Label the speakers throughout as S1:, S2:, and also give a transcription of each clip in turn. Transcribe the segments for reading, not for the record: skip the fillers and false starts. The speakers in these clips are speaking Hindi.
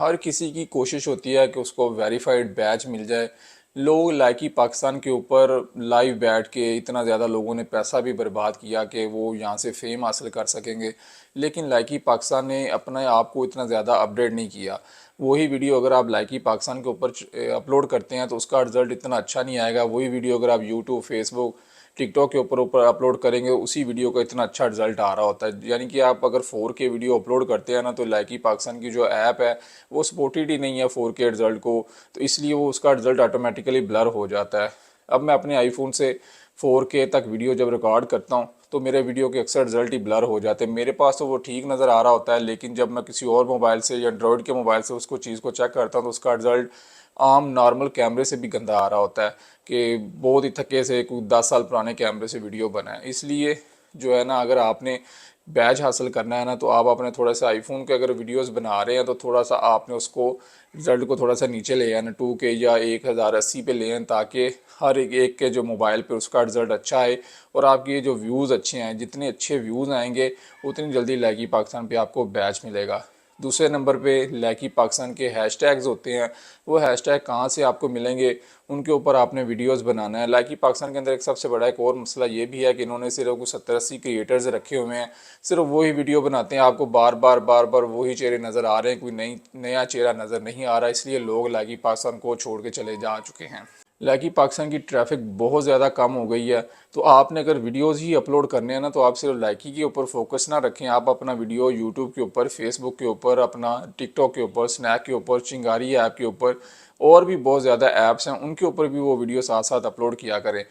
S1: हर किसी की कोशिश होती है कि उसको वेरीफाइड बैच मिल जाए। लोग लाइकी पाकिस्तान के ऊपर लाइव बैठ के इतना ज़्यादा लोगों ने पैसा भी बर्बाद किया कि वो यहाँ से फेम हासिल कर सकेंगे, लेकिन लाइकी पाकिस्तान ने अपने आप को इतना ज़्यादा अपडेट नहीं किया। वही वीडियो अगर आप लाइकी पाकिस्तान के ऊपर अपलोड करते हैं तो उसका रिज़ल्ट इतना अच्छा नहीं आएगा। वही वीडियो अगर आप यूट्यूब, फेसबुक, टिकटॉक के ऊपर अपलोड करेंगे उसी वीडियो का इतना अच्छा रिजल्ट आ रहा होता है। यानी कि आप अगर 4K वीडियो अपलोड करते हैं ना तो लाइकी पाकिस्तान की जो ऐप है वो सपोर्टेड ही नहीं है 4K रिजल्ट को, तो इसलिए वो उसका रिजल्ट ऑटोमेटिकली ब्लर हो जाता है। अब मैं अपने आईफोन से 4K तक वीडियो जब रिकॉर्ड करता हूँ तो मेरे वीडियो के अक्सर रिजल्ट ही ब्लर हो जाते हैं। मेरे पास तो वो ठीक नज़र आ रहा होता है, लेकिन जब मैं किसी और मोबाइल से या एंड्रॉयड के मोबाइल से उसको चीज़ को चेक करता हूँ तो उसका रिजल्ट आम नॉर्मल कैमरे से भी गंदा आ रहा होता है कि बहुत ही थके से कोई 10 साल पुराने कैमरे से वीडियो बना है। इसलिए जो है ना, अगर आपने बैच हासिल करना है ना तो आप अपने थोड़ा सा आईफोन के अगर वीडियोस बना रहे हैं तो थोड़ा सा आपने उसको रिज़ल्ट को थोड़ा सा नीचे ले आना, 2K या 1080 पे ले आए, ताकि हर एक के जो मोबाइल पे उसका रिज़ल्ट अच्छा आए और आपके जो व्यूज़ अच्छे हैं। जितने अच्छे व्यूज़ आएंगे उतनी जल्दी लाइकी पाकिस्तान पे आपको बैच मिलेगा। दूसरे नंबर पे लाइकी पाकिस्तान के हैशटैग्स होते हैं। वो हैशटैग कहाँ से आपको मिलेंगे, उनके ऊपर आपने वीडियोस बनाना है। लाइकी पाकिस्तान के अंदर एक सबसे बड़ा एक और मसला ये भी है कि इन्होंने सिर्फ कुछ 70-80 क्रिएटर्स रखे हुए हैं, सिर्फ वही वीडियो बनाते हैं। आपको बार बार वही चेहरे नज़र आ रहे हैं, कोई नया चेहरा नज़र नहीं आ रहा। इसलिए लोग लाइकी पाकिस्तान को छोड़ के चले जा चुके हैं। लाइकी पाकिस्तान की ट्रैफिक बहुत ज़्यादा कम हो गई है, तो आपने अगर वीडियोस ही अपलोड करने हैं ना तो आप सिर्फ लाइकी के ऊपर फोकस ना रखें। आप अपना वीडियो यूट्यूब के ऊपर, फेसबुक के ऊपर, अपना टिकटॉक के ऊपर, स्नैप के ऊपर, चिंगारी ऐप के ऊपर और भी बहुत ज़्यादा ऐप्स हैं उनके ऊपर भी वो वीडियो साथ साथ अपलोड किया करें।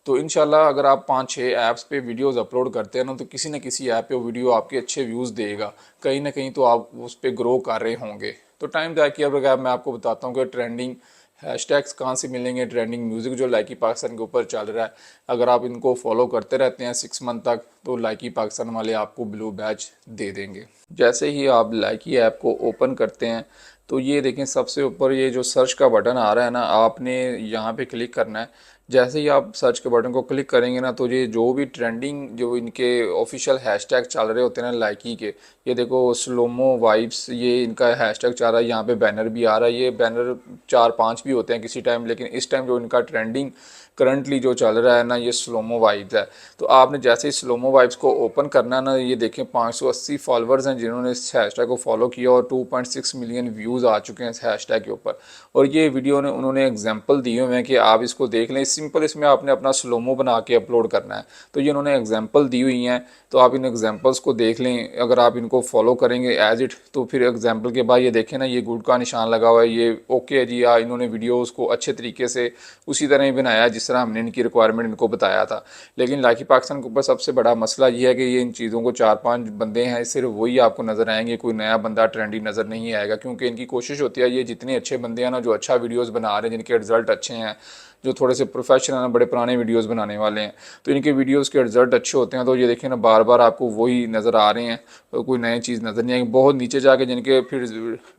S1: तो इंशाल्लाह अगर आप 5-6 ऐप्स पे वीडियोस अपलोड करते हैं ना तो किसी न किसी ऐप पे वो वीडियो आपके अच्छे व्यूज़ देगा, कहीं ना कहीं तो आप उस पर ग्रो कर रहे होंगे। तो टाइम तय किया बगैर मैं आपको बताता हूँ कि ट्रेंडिंग हैशटैग्स कहाँ से मिलेंगे। ट्रेंडिंग म्यूज़िक जो लाइकी पाकिस्तान के ऊपर चल रहा है, अगर आप इनको फॉलो करते रहते हैं 6 मंथ तक तो लाइकी पाकिस्तान वाले आपको ब्लू बैच दे देंगे। जैसे ही आप लाइकी ऐप को ओपन करते हैं तो ये देखें सबसे ऊपर ये जो सर्च का बटन आ रहा है ना, आपने यहाँ पे क्लिक करना है। जैसे ही आप सर्च के बटन को क्लिक करेंगे ना तो ये जो भी ट्रेंडिंग जो इनके ऑफिशियल हैशटैग चल रहे होते हैं ना लाइकी के, ये देखो स्लोमो वाइब्स, ये इनका हैशटैग चल रहा है। यहाँ पे बैनर भी आ रहा है। ये बैनर 4-5 भी होते हैं किसी टाइम, लेकिन इस टाइम जो इनका ट्रेंडिंग करंटली जो चल रहा है ना ये स्लोमो वाइब्स है। तो आपने जैसे ही स्लोमो वाइब्स को ओपन करना है ना, ये देखें 580 फॉलोअर्स हैं जिन्होंने इस हैशटैग को फॉलो किया और 2.6 मिलियन व्यूज़ आ चुके हैं इस हैशटैग के ऊपर। और ये वीडियो ने उन्होंने एग्जाम्पल दिए हुए हैं कि आप इसको देख लें। सिंपल इसमें आपने अपना स्लोमो बना के अपलोड करना है। तो ये उन्होंने एग्जाम्पल दी हुई हैं, तो आप इन एग्जाम्पल्स को देख लें। अगर आप इनको फॉलो करेंगे एज इट तो फिर एग्जाम्पल के बाद ये देखें ना, ये गुड का निशान लगा हुआ है, ये ओके है जी। इन्होंने वीडियोस को अच्छे तरीके से उसी तरह ही बनाया जिस तरह हमने इनकी रिक्वायरमेंट इनको बताया था। लेकिन लाइकी पाकिस्तान के ऊपर सबसे बड़ा मसला ये है कि ये इन चीज़ों को 4-5 बंदे हैं, सिर्फ वही आपको नज़र आएंगे, कोई नया बंदा ट्रेंडी नज़र नहीं आएगा। क्योंकि इनकी कोशिश होती है ये जितने अच्छे बंदे हैं ना, जो अच्छा वीडियोस बना रहे हैं, जिनके रिजल्ट अच्छे हैं, जो थोड़े से प्रोफेशनल हैं, बड़े पुराने वीडियोस बनाने वाले हैं, तो इनके वीडियोस के रिजल्ट अच्छे होते हैं। तो ये देखिए ना, बार बार आपको वही नज़र आ रहे हैं, तो कोई नई चीज़ नज़र नहीं आएगी। बहुत नीचे जाके जिनके फिर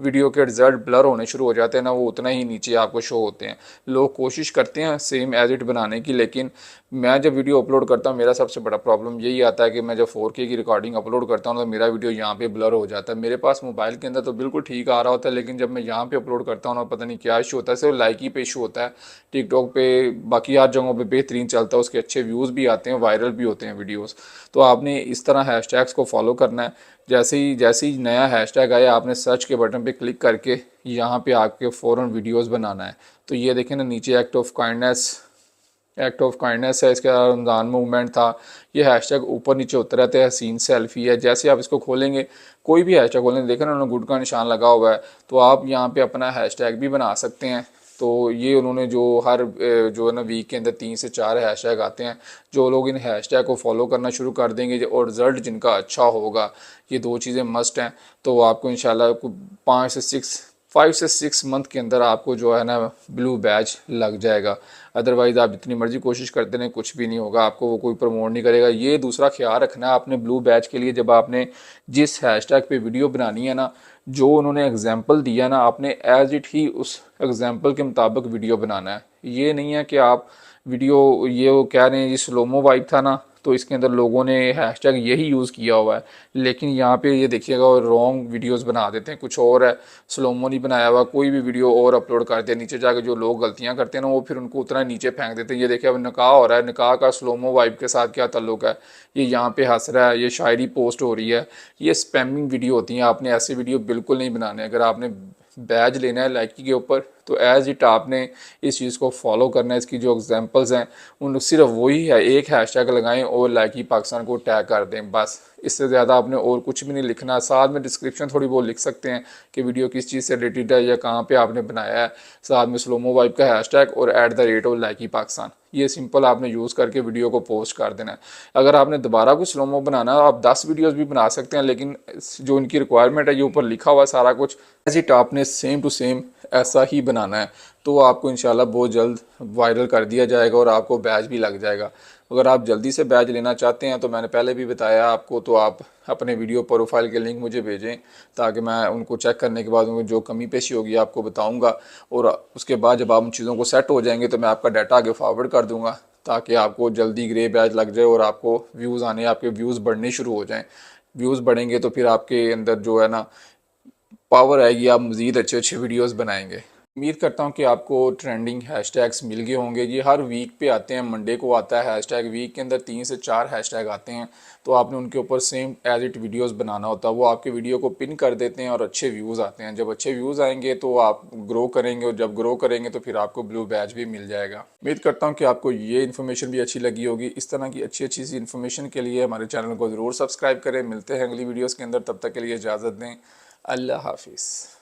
S1: वीडियो के रिजल्ट ब्लर होने शुरू हो जाते हैं ना, वो उतना ही नीचे आपको शो होते हैं। लोग कोशिश करते हैं सेम एज इट बनाने की, लेकिन मैं जब वीडियो अपलोड करता हूँ मेरा सबसे बड़ा प्रॉब्लम यही आता है कि मैं जब 4K की रिकॉर्डिंग अपलोड करता हूँ तो मेरा वीडियो यहाँ पे ब्लर हो जाता है। मेरे पास मोबाइल के अंदर तो बिल्कुल ठीक आ रहा होता है, लेकिन जब मैं यहाँ पे अपलोड करता हूँ ना, पता नहीं क्या इशू होता है। सिर्फ लाइकी पे इशू होता है, टिकटॉक पे बाकी हर जगहों पे बेहतरीन चलता है, उसके अच्छे व्यूज़ भी आते हैं, वायरल भी होते हैं वीडियोज़। तो आपने इस तरह हैशटैग्स को फॉलो करना है। जैसे ही नया हैशटैग आया आपने सर्च के बटन पे क्लिक करके यहाँ पे आके फ़ौरन वीडियोस बनाना है। तो ये देखें ना, नीचे एक्ट ऑफ काइंडनेस है, इसके अलावा रमज़ान मूवमेंट था। ये हैशटैग ऊपर नीचे होते रहते हैं। हसीन सेल्फी है, जैसे आप इसको खोलेंगे, कोई भी हैशटैग खोलेंगे, देखें ना उन्होंने गुड का निशान लगा हुआ है, तो आप यहाँ पे अपना हैशटैग भी बना सकते हैं। तो ये उन्होंने जो जो है ना वीक के अंदर 3 से 4 हैशटैग आते हैं, जो लोग इन हैशटैग को फॉलो करना शुरू कर देंगे और रिजल्ट जिनका अच्छा होगा, ये 2 चीज़ें मस्ट हैं, तो आपको इंशाल्लाह 5 से 6 मंथ के अंदर आपको जो है ना ब्लू बैच लग जाएगा। अदरवाइज़ आप जितनी मर्जी कोशिश करते रहें कुछ भी नहीं होगा, आपको वो कोई प्रमोट नहीं करेगा। ये दूसरा ख्याल रखना है आपने ब्लू बैच के लिए, जब आपने जिस हैशटैग पे वीडियो बनानी है ना, जो उन्होंने एग्जाम्पल दिया ना, आपने एज इट ही उस एग्जाम्पल के मुताबिक वीडियो बनाना है। ये नहीं है कि आप वीडियो ये वो कह रहे हैं जी स्लोमो वाइब था ना तो इसके अंदर लोगों ने हैशटैग यही यूज़ किया हुआ है। लेकिन यहाँ पे ये देखिएगा रॉन्ग वीडियोस बना देते हैं, कुछ और है, स्लोमो नहीं बनाया हुआ, कोई भी वीडियो और अपलोड करते हैं। नीचे जाके जो लोग गलतियाँ करते हैं ना, वो फिर उनको उतना नीचे फेंक देते हैं। ये देखिए अब निकाह हो रहा है, निकाह का स्लोमो वाइब के साथ क्या ताल्लुक है, ये यहाँ पे हंस रहा है, ये शायरी पोस्ट हो रही है। ये स्पैमिंग वीडियो होती हैं। आपने ऐसे वीडियो बिल्कुल नहीं बनाने। अगर आपने बैज लेना है लाइकी के ऊपर तो एज इट आपने इस चीज़ को फॉलो करना है। इसकी जो एग्जांपल्स हैं उन सिर्फ वही है, एक हैशटैग लगाएं और लाइकी पाकिस्तान को टैग कर दें, बस। इससे ज़्यादा आपने और कुछ भी नहीं लिखना। साथ में डिस्क्रिप्शन थोड़ी बहुत लिख सकते हैं कि वीडियो किस चीज़ से रिलेटेड है या कहाँ पे आपने बनाया है, साथ में स्लोमो वाइब का हैशटैग और @ ऑफ लाइकी पाकिस्तान। ये सिंपल आपने यूज़ करके वीडियो को पोस्ट कर देना है। अगर आपने दोबारा कुछ स्लोमो बनाना है आप 10 वीडियोस भी बना सकते हैं, लेकिन जो इनकी रिक्वायरमेंट है ये ऊपर लिखा हुआ सारा कुछ, एज इट आपने सेम टू सेम ऐसा ही बनाना है। तो आपको इंशाल्लाह बहुत जल्द वायरल कर दिया जाएगा और आपको बैच भी लग जाएगा। अगर आप जल्दी से बैच लेना चाहते हैं तो मैंने पहले भी बताया आपको, तो आप अपने वीडियो प्रोफाइल के लिंक मुझे भेजें ताकि मैं उनको चेक करने के बाद उनको जो कमी पेशी होगी आपको बताऊंगा। और उसके बाद जब आप उन चीज़ों को सेट हो जाएंगे तो मैं आपका डाटा आगे फॉरवर्ड कर दूंगा ताकि आपको जल्दी ग्रे बैच लग जाए और आपको व्यूज़ आने, आपके व्यूज़ बढ़ने शुरू हो जाएँ। व्यूज़ बढ़ेंगे तो फिर आपके अंदर जो है ना पावर आएगी, आप मज़ीद अच्छे अच्छे वीडियोस बनाएंगे। उम्मीद करता हूँ कि आपको ट्रेंडिंग हैशटैग्स मिल गए होंगे। ये हर वीक पे आते हैं, मंडे को आता है हैशटैग। वीक के अंदर 3 से 4 हैशटैग आते हैं, तो आपने उनके ऊपर सेम एज इट वीडियोस बनाना होता है। वो आपके वीडियो को पिन कर देते हैं और अच्छे व्यूज़ आते हैं। जब अच्छे व्यूज़ आएंगे तो आप ग्रो करेंगे और जब ग्रो करेंगे तो फिर आपको ब्लू बैच भी मिल जाएगा। उम्मीद करता हूँ कि आपको ये इन्फॉर्मेशन भी अच्छी लगी होगी। इस तरह की अच्छी अच्छी सी इन्फॉर्मेशन के लिए हमारे चैनल को ज़रूर सब्सक्राइब करें। मिलते हैं अगली वीडियोज़ के अंदर, तब तक के लिए इजाज़त दें। अल्लाह हाफिज़।